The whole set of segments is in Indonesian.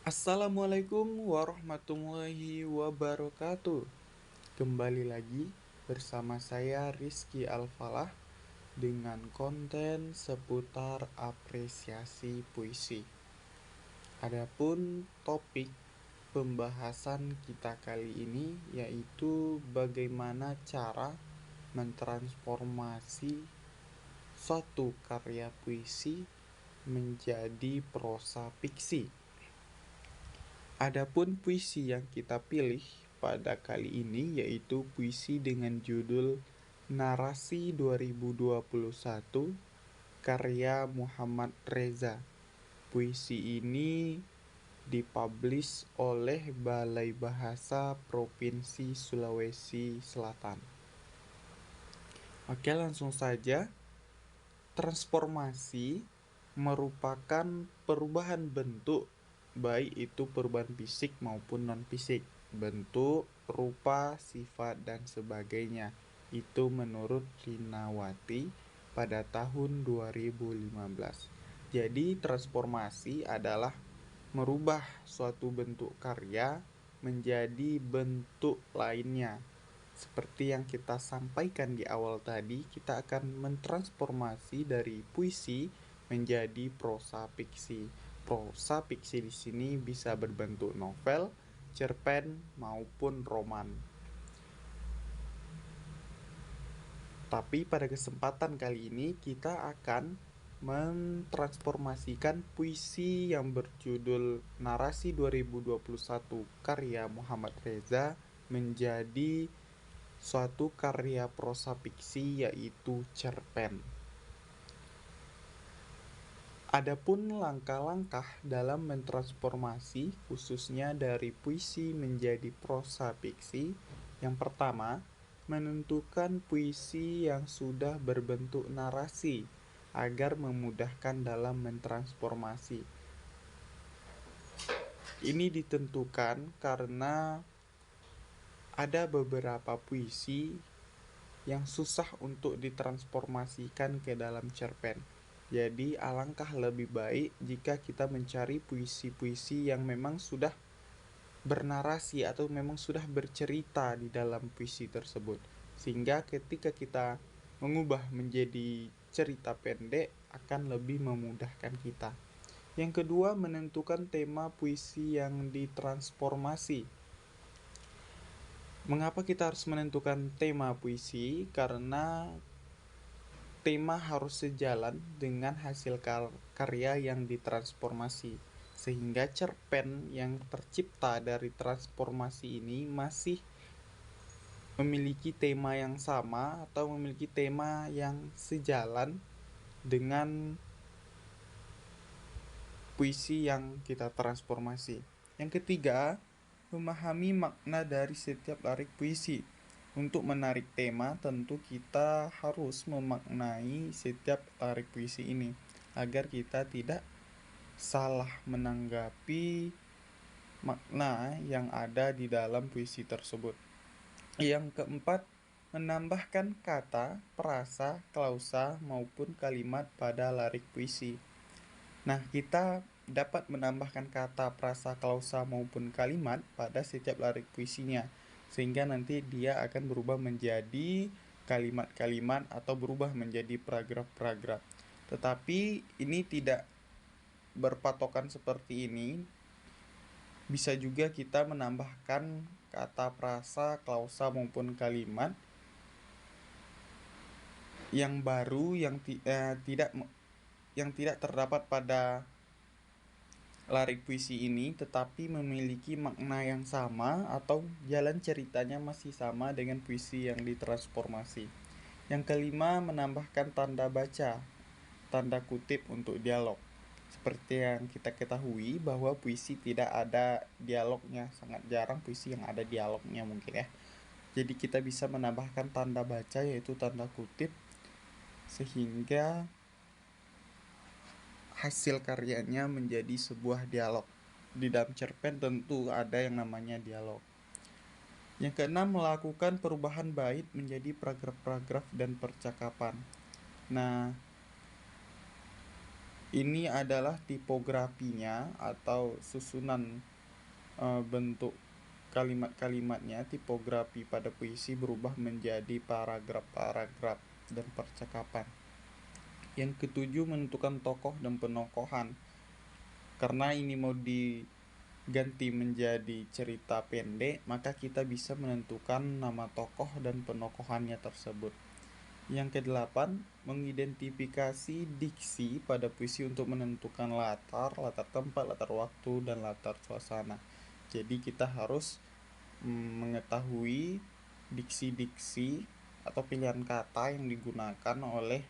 Assalamualaikum warahmatullahi wabarakatuh. Kembali lagi bersama saya Rizky Alfalah dengan konten seputar apresiasi puisi. Adapun topik pembahasan kita kali ini yaitu bagaimana cara mentransformasi suatu karya puisi menjadi prosa fiksi. Adapun puisi yang kita pilih pada kali ini yaitu puisi dengan judul Narasi 2021 karya Muhammad Reza. Puisi ini dipublish oleh Balai Bahasa Provinsi Sulawesi Selatan. Oke, langsung saja. Transformasi merupakan perubahan bentuk, baik itu perubahan fisik maupun non-fisik, bentuk, rupa, sifat, dan sebagainya. Itu menurut Rinawati pada tahun 2015. Jadi transformasi adalah merubah suatu bentuk karya menjadi bentuk lainnya. Seperti yang kita sampaikan di awal tadi, kita akan mentransformasi dari puisi menjadi prosa fiksi. Prosa fiksi di sini bisa berbentuk novel, cerpen, maupun roman. Tapi pada kesempatan kali ini kita akan mentransformasikan puisi yang berjudul Narasi 2021 karya Muhammad Reza menjadi suatu karya prosa fiksi yaitu cerpen. Adapun langkah-langkah dalam mentransformasi khususnya dari puisi menjadi prosa fiksi, yang pertama, menentukan puisi yang sudah berbentuk narasi agar memudahkan dalam mentransformasi. Ini ditentukan karena ada beberapa puisi yang susah untuk ditransformasikan ke dalam cerpen. Jadi alangkah lebih baik jika kita mencari puisi-puisi yang memang sudah bernarasi atau memang sudah bercerita di dalam puisi tersebut, sehingga ketika kita mengubah menjadi cerita pendek akan lebih memudahkan kita. Yang kedua, menentukan tema puisi yang ditransformasi. Mengapa kita harus menentukan tema puisi? Karena tema harus sejalan dengan hasil karya yang ditransformasi, sehingga cerpen yang tercipta dari transformasi ini masih memiliki tema yang sama atau memiliki tema yang sejalan dengan puisi yang kita transformasi. Yang ketiga, memahami makna dari setiap lirik puisi. Untuk menarik tema, tentu kita harus memaknai setiap lirik puisi ini agar kita tidak salah menanggapi makna yang ada di dalam puisi tersebut. Yang keempat, menambahkan kata, frasa, klausa, maupun kalimat pada lirik puisi. Nah, kita dapat menambahkan kata, frasa, klausa, maupun kalimat pada setiap lirik puisinya, sehingga nanti dia akan berubah menjadi kalimat-kalimat atau berubah menjadi paragraf-paragraf. Tetapi ini tidak berpatokan seperti ini. Bisa juga kita menambahkan kata, frasa, klausa, maupun kalimat yang baru yang tidak terdapat pada lirik puisi ini, tetapi memiliki makna yang sama atau jalan ceritanya masih sama dengan puisi yang ditransformasi. Yang kelima, menambahkan tanda baca, tanda kutip untuk dialog. Seperti yang kita ketahui bahwa puisi tidak ada dialognya, sangat jarang puisi yang ada dialognya mungkin ya. Jadi kita bisa menambahkan tanda baca yaitu tanda kutip, sehingga hasil karyanya menjadi sebuah dialog. Di dalam cerpen tentu ada yang namanya dialog. Yang keenam, melakukan perubahan bait menjadi paragraf-paragraf dan percakapan. Nah, ini adalah tipografinya atau susunan bentuk kalimat-kalimatnya. Tipografi pada puisi berubah menjadi paragraf-paragraf dan percakapan. Yang ketujuh, menentukan tokoh dan penokohan. Karena ini mau diganti menjadi cerita pendek, maka kita bisa menentukan nama tokoh dan penokohannya tersebut. Yang kedelapan, mengidentifikasi diksi pada puisi untuk menentukan latar tempat, latar waktu, dan latar suasana. Jadi kita harus mengetahui diksi-diksi atau pilihan kata yang digunakan oleh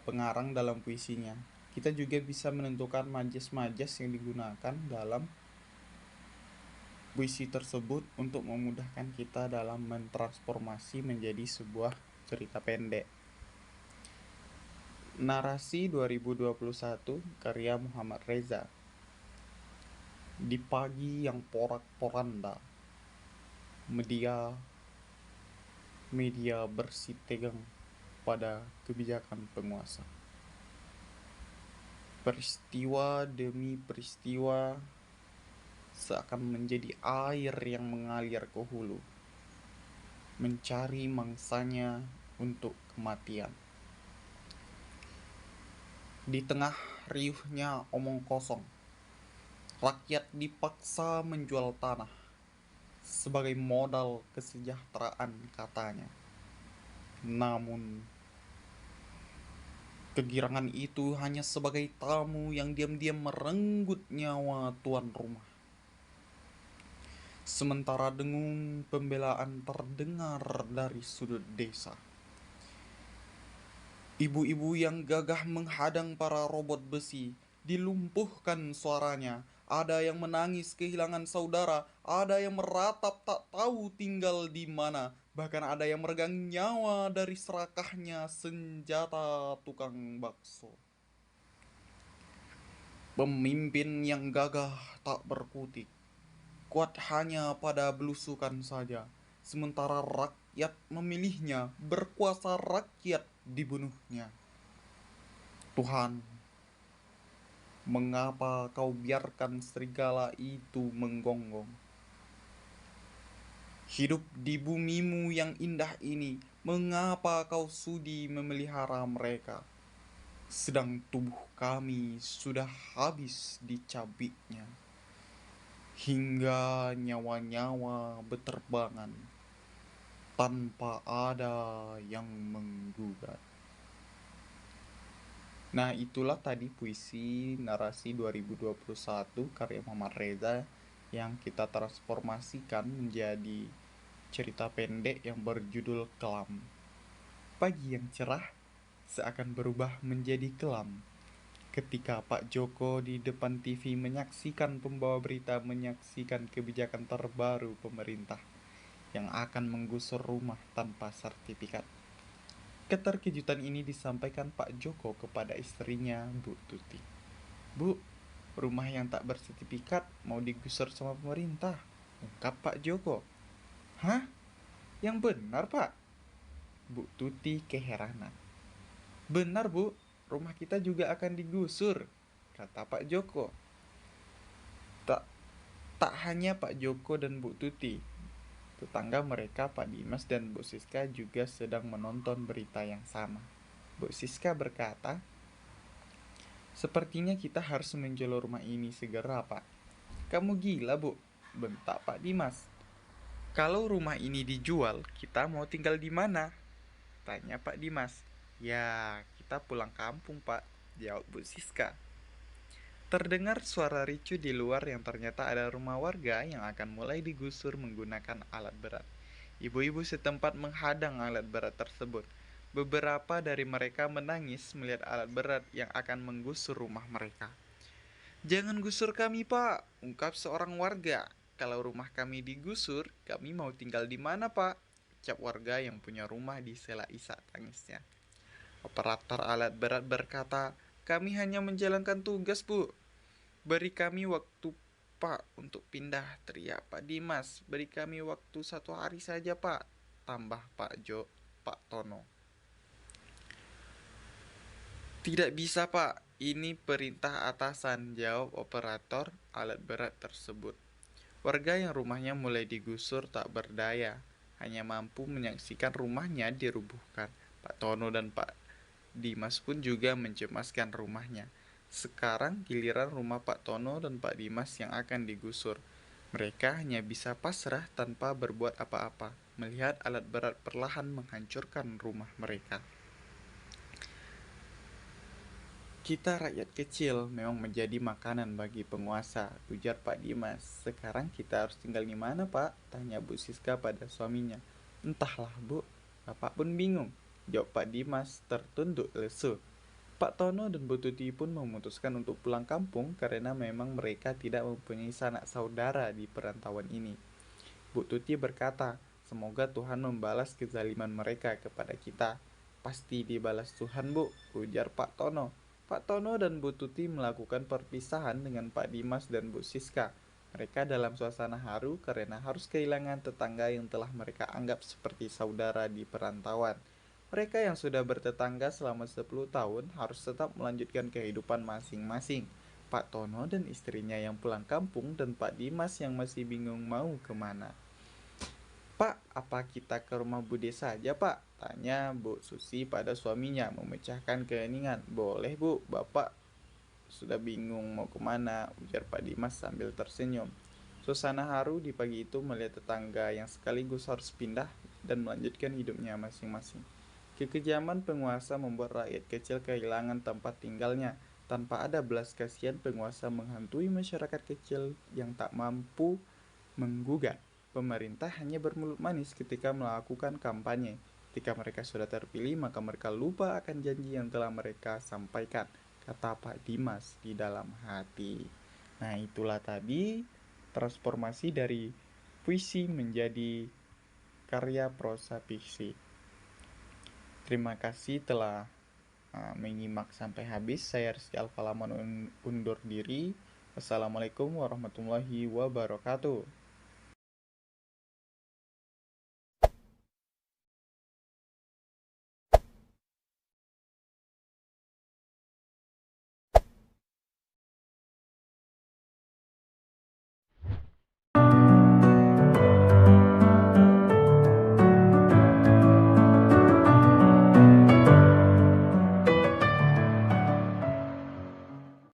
pengarang dalam puisinya. Kita juga bisa menentukan majas-majas yang digunakan dalam puisi tersebut untuk memudahkan kita dalam mentransformasi menjadi sebuah cerita pendek. Narasi 2021 karya Muhammad Reza. Di pagi yang porak-poranda, media bersitegang pada kebijakan penguasa. Peristiwa demi peristiwa seakan menjadi air yang mengalir ke hulu, mencari mangsanya untuk kematian. Di tengah riuhnya omong kosong, rakyat dipaksa menjual tanah sebagai modal kesejahteraan, katanya. Namun, kegirangan itu hanya sebagai tamu yang diam-diam merenggut nyawa tuan rumah. Sementara dengung pembelaan terdengar dari sudut desa. Ibu-ibu yang gagah menghadang para robot besi dilumpuhkan suaranya. Ada yang menangis kehilangan saudara, ada yang meratap tak tahu tinggal di mana, bahkan ada yang meregang nyawa dari serakahnya senjata tukang bakso. Pemimpin yang gagah tak berkutik, kuat hanya pada belusukan saja, sementara rakyat memilihnya, berkuasa rakyat dibunuhnya. Tuhan, mengapa kau biarkan serigala itu menggonggong? Hidup di bumimu yang indah ini, mengapa kau sudi memelihara mereka? Sedang tubuh kami sudah habis dicabiknya, hingga nyawa-nyawa beterbangan tanpa ada yang menggugat. Nah, itulah tadi puisi narasi 2021 karya Muhammad Reza yang kita transformasikan menjadi cerita pendek yang berjudul Kelam. Pagi yang cerah seakan berubah menjadi kelam ketika Pak Joko di depan TV menyaksikan pembawa berita menyaksikan kebijakan terbaru pemerintah yang akan menggusur rumah tanpa sertifikat. Keterkejutan ini disampaikan Pak Joko kepada istrinya, Bu Tuti. Bu, rumah yang tak bersertifikat mau digusur sama pemerintah, ungkap Pak Joko. Hah? Yang benar, Pak? Bu Tuti keheranan. Benar, Bu. Rumah kita juga akan digusur, kata Pak Joko. Tak hanya Pak Joko dan Bu Tuti. Tetangga mereka, Pak Dimas dan Bu Siska, juga sedang menonton berita yang sama. Bu Siska berkata, "Sepertinya kita harus menjual rumah ini segera, Pak." "Kamu gila, Bu," bentak Pak Dimas. "Kalau rumah ini dijual, kita mau tinggal di mana?" tanya Pak Dimas. "Ya, kita pulang kampung, Pak," jawab Bu Siska. Terdengar suara ricuh di luar yang ternyata ada rumah warga yang akan mulai digusur menggunakan alat berat. Ibu-ibu setempat menghadang alat berat tersebut. Beberapa dari mereka menangis melihat alat berat yang akan menggusur rumah mereka. "Jangan gusur kami, Pak," ungkap seorang warga. "Kalau rumah kami digusur, kami mau tinggal di mana, Pak?" ucap warga yang punya rumah di sela isak tangisnya. Operator alat berat berkata, "Kami hanya menjalankan tugas, Bu. Beri kami waktu Pak, untuk pindah, teriak Pak Dimas. Beri kami waktu 1 hari saja, Pak. Tambah Pak Tono. Tidak bisa, Pak. Ini perintah atasan, jawab operator alat berat tersebut. Warga yang rumahnya mulai digusur tak berdaya, hanya mampu menyaksikan rumahnya dirubuhkan. Pak Tono dan Pak Dimas pun juga mencemaskan rumahnya. Sekarang giliran rumah Pak Tono dan Pak Dimas yang akan digusur. Mereka hanya bisa pasrah tanpa berbuat apa-apa, melihat alat berat perlahan menghancurkan rumah mereka. Kita rakyat kecil memang menjadi makanan bagi penguasa, ujar Pak Dimas. Sekarang kita harus tinggal di mana, Pak? Tanya Bu Siska pada suaminya. Entahlah, Bu. Bapak pun bingung, jawab Pak Dimas tertunduk lesu. Pak Tono dan Bu Tuti pun memutuskan untuk pulang kampung karena memang mereka tidak mempunyai sanak saudara di perantauan ini. Bu Tuti berkata, semoga Tuhan membalas kezaliman mereka kepada kita. Pasti dibalas Tuhan, Bu, ujar Pak Tono. Pak Tono dan Bu Tuti melakukan perpisahan dengan Pak Dimas dan Bu Siska. Mereka dalam suasana haru karena harus kehilangan tetangga yang telah mereka anggap seperti saudara di perantauan. Mereka yang sudah bertetangga selama 10 tahun harus tetap melanjutkan kehidupan masing-masing. Pak Tono dan istrinya yang pulang kampung dan Pak Dimas yang masih bingung mau kemana. Pak, apa kita ke rumah Bude saja, Pak? Tanya Bu Susi pada suaminya, memecahkan keheningan. Boleh, Bu. Bapak sudah bingung mau kemana, ujar Pak Dimas sambil tersenyum. Suasana haru di pagi itu melihat tetangga yang sekaligus harus pindah dan melanjutkan hidupnya masing-masing. Kekejaman penguasa membuat rakyat kecil kehilangan tempat tinggalnya. Tanpa ada belas kasihan, penguasa menghantui masyarakat kecil yang tak mampu menggugat. Pemerintah hanya bermulut manis ketika melakukan kampanye. Ketika mereka sudah terpilih, maka mereka lupa akan janji yang telah mereka sampaikan, kata Pak Dimas di dalam hati. Nah, itulah tadi transformasi dari puisi menjadi karya prosa fiksi. Terima kasih telah menyimak sampai habis. Saya Rizky Alfalamon undur diri. Wassalamualaikum warahmatullahi wabarakatuh.